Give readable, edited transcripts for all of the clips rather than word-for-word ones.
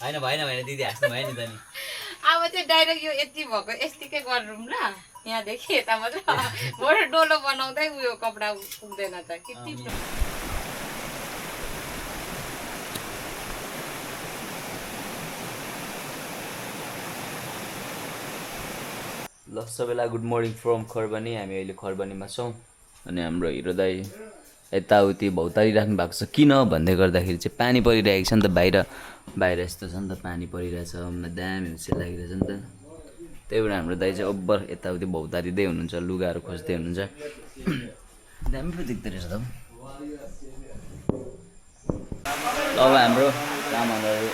हैन भएन भने दिदी हाँस्नु भयो नि त नि अब चाहिँ डाइरेक्ट यो यति भएको यतिकै गरौँ ल यहाँदेखि यता मात्र बरु डोलो बनाउँदै उयो कपडा पुग्दैन त कि टिप्नु ल सबैलाई गुड मर्निङ फ्रम खरबानी हामी अहिले खरबानीमा छौँ अनि हाम्रो हिरो दाई यताउति भौतारी राख्नु भएको छ किन भन्दै गर्दाखेरि चाहिँ पानी परिरहेको छ नि त बाहिर यस्तो छ नि त पानी परिरहेछ दामी हुन्छ लागिरहेछ नि त त्यही भएर हाम्रो दाई चाहिँ ओभर यताउति भौतारिँदै हुनुहुन्छ लुगाहरू खोज्दै हुनुहुन्छ दामी पो देख्दो रहेछ त अब हाम्रो सामानहरू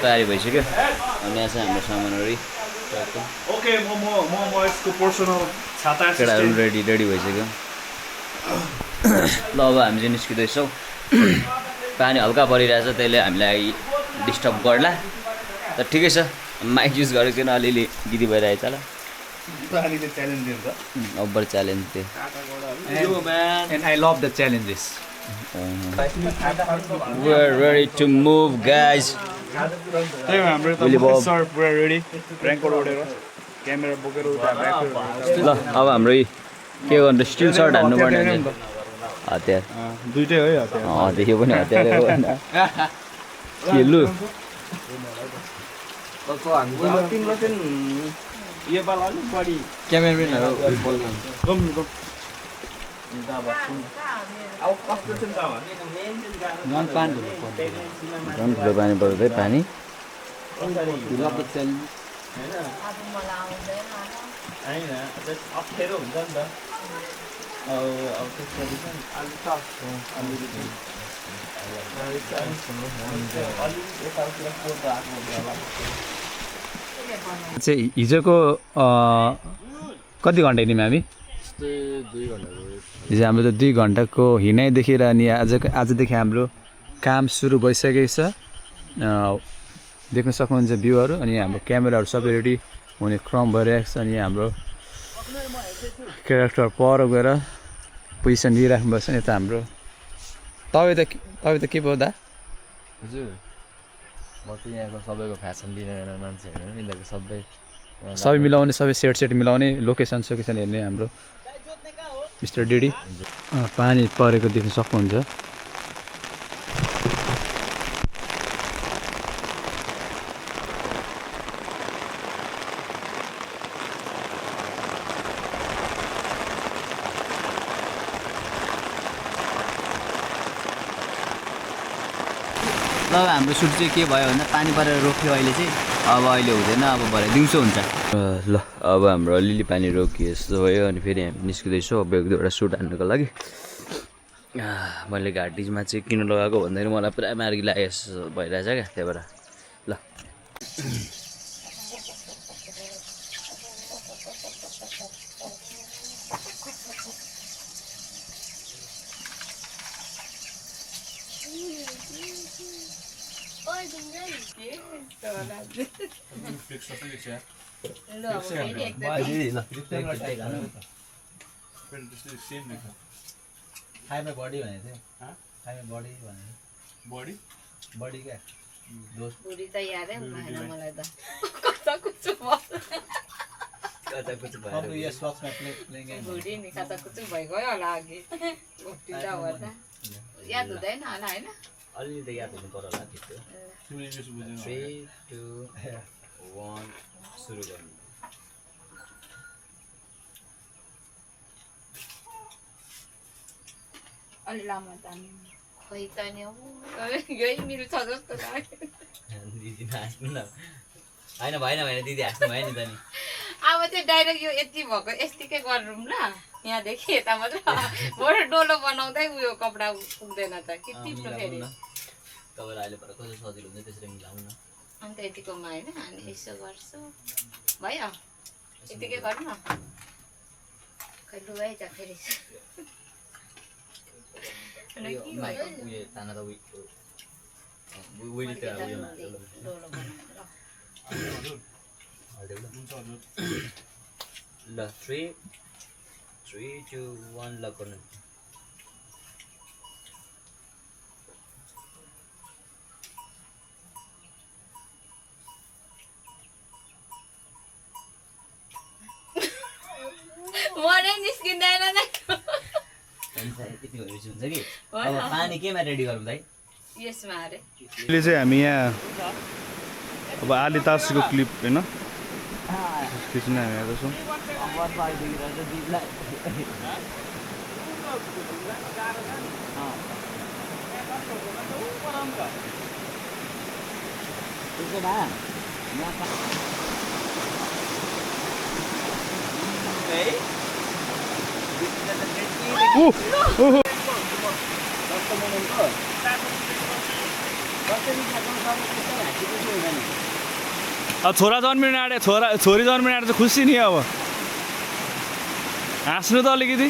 तयारी भइसक्यो अनि यहाँ चाहिँ हाम्रो सामानहरू ओके म यसको पर्सनल छाता केटाहरू रेडी भइसक्यो ल अब हामी चाहिँ निस्किँदैछौँ पानी हल्का परिरहेछ त्यसले हामीलाई डिस्टर्ब गर्ला त ठिकै छ माइक युज गरेको छैन अलिअलि गिरी भइरहेछ ल पानीले च्यालेन्ज दिन्छ ओभर च्यालेन्ज थियो and I love the challenges. We're ready to move guys त्यही हाम्रो त सर पुरा रेडी र्याङ्कबाट उडेर क्यामेरा बोकेर उता ल अब हाम्रो के गर्नु स्टिल सर्ट हान्नु पर्ने हतियार दुइटै है हतियार देखियो पनि हतियार हो होइन के लु तिम्रो चाहिँ यो पाला अलिक बढी क्यामेराम्यानहरू झन् ठुलो पानी पर्छ है पानी अप्ठ्यारो हुन्छ नि त चाहिँ हिजोको कति घन्टा हिँड्यौँ हामी हिजो हाम्रो त 2 घन्टाको हिँडाइदेखि र अनि आजदेखि हाम्रो काम सुरु भइसकेको छ देख्न सक्नुहुन्छ भ्यूहरू अनि हाम्रो क्यामेराहरू सबै रेडी हुने क्रम भइरहेको छ अनि हाम्रो क्यारेक्टर पर गएर पोजिसन लिइराख्नुभएको छ नि यता हाम्रो तपाईँ त के भयो दा हजुर म चाहिँ यहाँको सबैको फेसन डिजाइनर मान्छे होइन यिनीहरूको सबै मिलाउने सबै सेट मिलाउने लोकेसन हेर्ने हाम्रो मिस्टर डिडी पानी परेको देख्न सक्नुहुन्छ ल हाम्रो सुट चाहिँ के भयो भन्दा पानी परेर रोक्यो अहिले चाहिँ अब अहिले हुँदैन अब भरे दिउँसो हुन्छ ल अब हाम्रो अलिअलि पानी रोकियो जस्तो भयो अनि फेरि हामी निस्किँदैछौँ अब 1-2वटा सुट हान्नुको लागि मैले घाँटीमा चाहिँ किन लगाएको भन्दाखेरि मलाई पुरा मार्गी लागेको भइरहेछ क्या त्यही भएर ल खाइमा बडी भनेको थियो खाइमा बडी भनेको बडी क्या बुढी त यादै भएन मलाई त कता कुचु अब यो सक्समा प्लेङ बुढी नि कता कुचु भइगयो होला अघि घोप्टिँदा ओर्दा याद हुँदैन होला होइन अलि त याद हुनु पर्यो होला त्यस्तो 3, 2, 1 सुरु गर्नु अलि लामो तान्यो खोइ तान्यो यही मिल्छ जस्तो लाग्यो दिदी हाँस्नु न होइन भएन भने दिदी हाँस्नु भयो नि त नि अब चाहिँ डाइरेक्ट यो यति भएको यतिकै गरौँ ल यहाँदेखि यता मात्र बरु डोलो बनाउँदै उयो कपडा पुग्दैन त कि टिप्नु फेरि तपाईँलाई अहिले पर कस्तो सजिलो हुन्छ त्यसरी मिलाउनु न अन्त यतिकोमा होइन अनि यसो गर्छु भयो यतिकै गरौँ न खै लुगाइ त फेरि उयो ताना त उयो त डोलो ल 3, 2, 1 ल गर्नु भएपछि हुन्छ कि अब पानी केमा रेडी गरौँ दाइ यसमा अरे अहिले चाहिँ हामी यहाँ अब आली तासको क्लिप होइन खिच्न हामी आएको छौँ अब छोरा जन्मिनु आँटे छोरी जन्मिनु आँटे चाहिँ खुसी नि अब हाँस्नु त अलिकति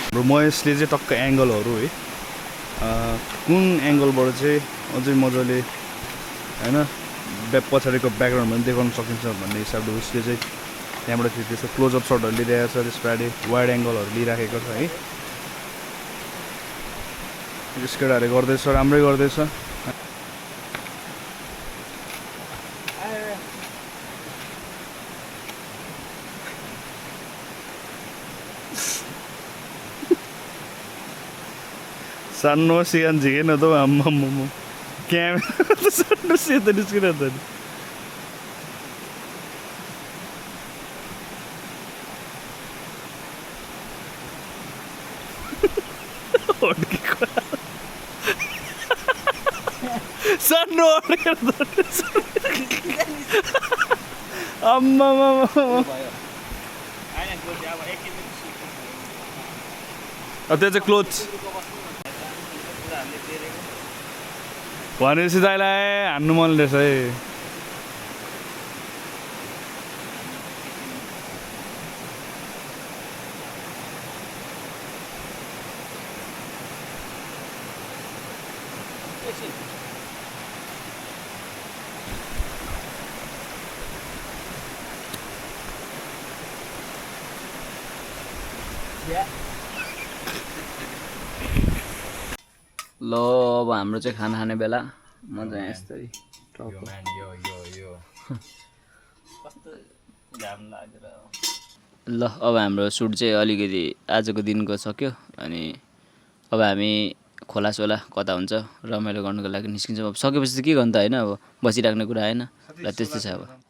हाम्रो महेशले चाहिँ टक्क एङ्गलहरू है कुन एङ्गलबाट चाहिँ अझै मजाले होइन पछाडिको ब्याकग्राउन्ड पनि देखाउन सकिन्छ भन्ने हिसाबले उसले चाहिँ त्यहाँबाट फेरि त्यस्तो क्लोजअप सर्टहरू लिइरहेको छ त्यस पछाडि वाइड एङ्गलहरू लिइराखेको छ है केटाहरूले गर्दैछ राम्रै गर्दैछ सानो सिगान झिकेन त आम्मा क्यामेरा त सानो सेतो निस्किरहेको त सानो आम्मा त्यो चाहिँ क्लोथ भनेपछि दाइलाई हान्नु मन रहेछ है ल अब हाम्रो चाहिँ खाना खाने बेला मजा यस्तै ल अब हाम्रो सुट चाहिँ अलिकति आजको दिनको सक्यो अनि अब हामी खोलासोला कता हुन्छ रमाइलो गर्नुको लागि निस्किन्छौँ अब सकेपछि चाहिँ के गर्नु त होइन अब बसिराख्ने कुरा आएन र त्यस्तै छ अब